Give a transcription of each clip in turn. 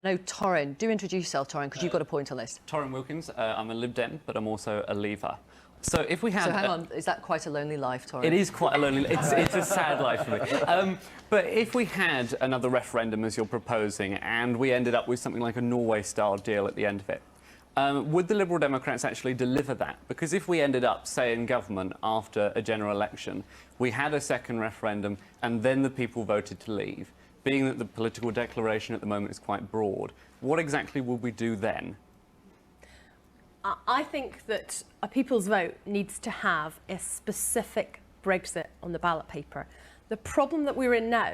No, Torrin. Do introduce yourself, Torrin, because you've got a point on this. Torrin Wilkins. I'm a Lib Dem, but I'm also a Leaver. So if we had... So hang on, is that quite a lonely life, Torrin? It is quite a lonely... It's a sad life for me. But if we had another referendum, as you're proposing, and we ended up with something like a Norway-style deal at the end of it, would the Liberal Democrats actually deliver that? Because if we ended up, say, in government after a general election, we had a second referendum, and then the people voted to leave, being that the political declaration at the moment is quite broad, what exactly would we do then? I think that a people's vote needs to have a specific Brexit on the ballot paper. The problem that we're in now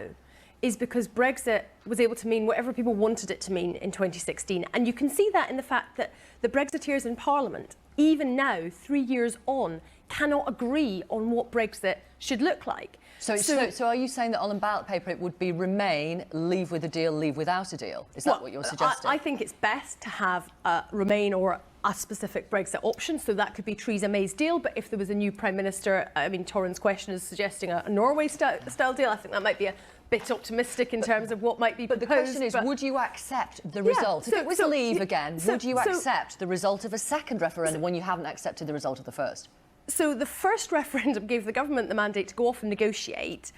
is because Brexit was able to mean whatever people wanted it to mean in 2016. And you can see that in the fact that the Brexiteers in Parliament, even now, 3 years on, cannot agree on what Brexit should look like. So are you saying that on the ballot paper it would be Remain, leave with a deal, leave without a deal? Is that what you're suggesting? I think it's best to have Remain or a specific Brexit option, so that could be Theresa May's deal, but if there was a new Prime Minister, I mean, Torrin's question is suggesting a Norway-style deal. I think that might be a bit optimistic in terms of what might be proposed. But the question is, would you accept the result? If it was leave again, would you accept the result of a second referendum when you haven't accepted the result of the first? So the first referendum gave the government the mandate to go off and negotiate,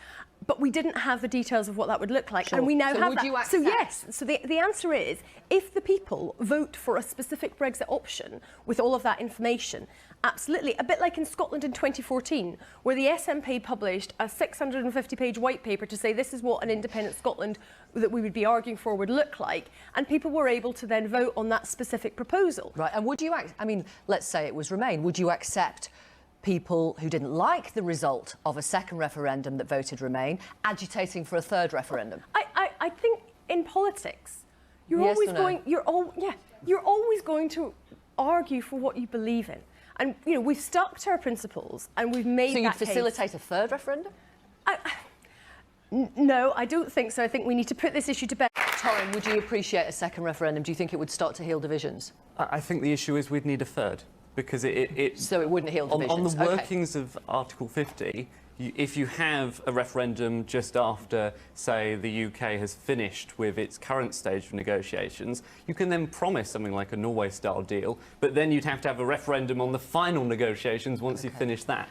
but we didn't have the details of what that would look like, and we now have that. You accept? So yes, so the answer is, if the people vote for a specific Brexit option with all of that information, absolutely. A bit like in Scotland in 2014, where the SNP published a 650-page white paper to say this is what an independent Scotland that we would be arguing for would look like, and people were able to then vote on that specific proposal. Right, and would you, I mean, let's say it was Remain, would you accept people who didn't like the result of a second referendum that voted Remain agitating for a third referendum? I think in politics, you're always going to argue for what you believe in. And, you know, we've stuck to our principles and we've made that case. So you'd facilitate a third referendum? No, I don't think so. I think we need to put this issue to bed. Torrin, would you appreciate a second referendum? Do you think it would start to heal divisions? I think the issue is we'd need a third. Because so it wouldn't heal divisions. On the workings of Article 50, if you have a referendum just after, say, the UK has finished with its current stage of negotiations, you can then promise something like a Norway-style deal, but then you'd have to have a referendum on the final negotiations once you've finished that.